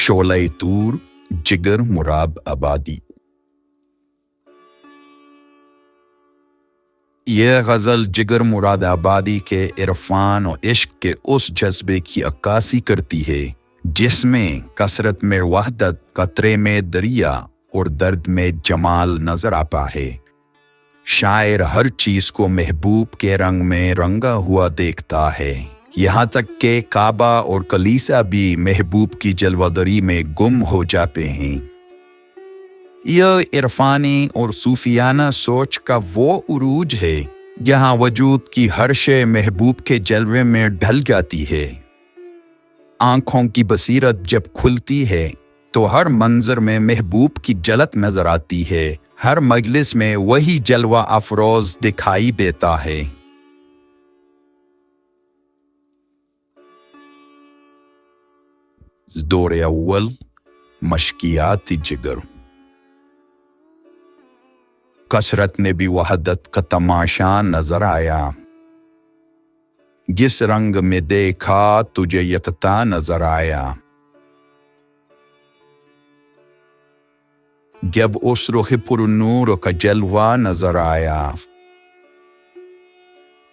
شعلہ طور جگر مراد آبادی۔ یہ غزل جگر مراد آبادی کے عرفان و عشق کے اس جذبے کی عکاسی کرتی ہے جس میں کثرت میں وحدت، قطرے میں دریا اور درد میں جمال نظر آتا ہے۔ شاعر ہر چیز کو محبوب کے رنگ میں رنگا ہوا دیکھتا ہے، یہاں تک کہ کعبہ اور کلیسا بھی محبوب کی جلوہدری میں گم ہو جاتے ہیں۔ یہ عرفانی اور صوفیانہ سوچ کا وہ عروج ہے جہاں وجود کی ہر شے محبوب کے جلوے میں ڈھل جاتی ہے۔ آنکھوں کی بصیرت جب کھلتی ہے تو ہر منظر میں محبوب کی جھلک نظر آتی ہے، ہر مجلس میں وہی جلوہ افروز دکھائی دیتا ہے۔ دور اول، مشکیات جگر۔ کثرت نے بھی وحدت کا تماشا نظر آیا، جس رنگ میں دیکھا تجھے یکتا نظر آیا۔ جب اس رخ پر نور کا جلوہ نظر آیا،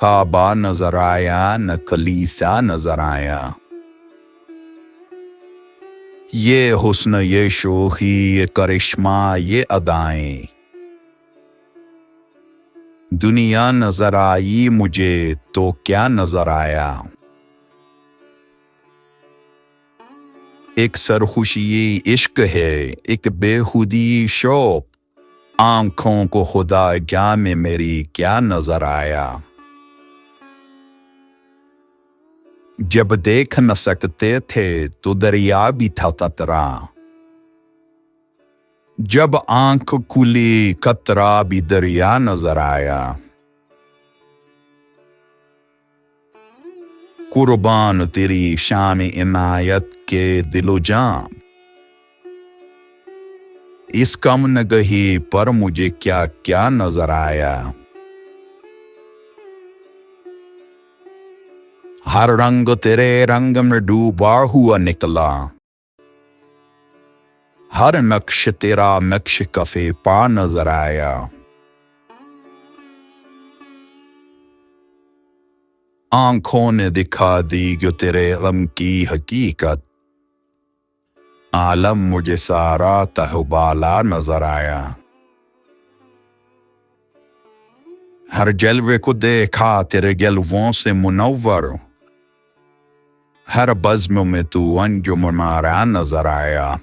کعبہ نظر آیا نہ کلیسا نظر آیا۔ یہ حسن، یہ شوخی، یہ کرشمہ، یہ ادائیں، دنیا نظر آئی مجھے تو کیا نظر آیا۔ ایک سرخوشی عشق ہے، ایک بے خودی شوق، آنکھوں کو خدا جاں میں میری کیا نظر آیا۔ جب دیکھ نہ سکتے تھے تو دریا بھی تھا قطرہ، جب آنکھ کھلی قطرہ بھی دریا نظر آیا۔ قربان تیری شان عنایت کے دل و جان، اس کم نگہی پر مجھے کیا کیا نظر آیا۔ ہر رنگ تیرے رنگ میں ڈوبا ہوا نکلا، ہر نقش تیرا نقش کفے پا نظر آیا۔ آنکھوں نے دکھا دی جو تیرے غم کی حقیقت، عالم مجھے سارا تہوبالا نظر آیا۔ ہر جلوے کو دیکھا تیرے جلووں سے منور، ہر بزم میں تو انجم مارا نظر آیا۔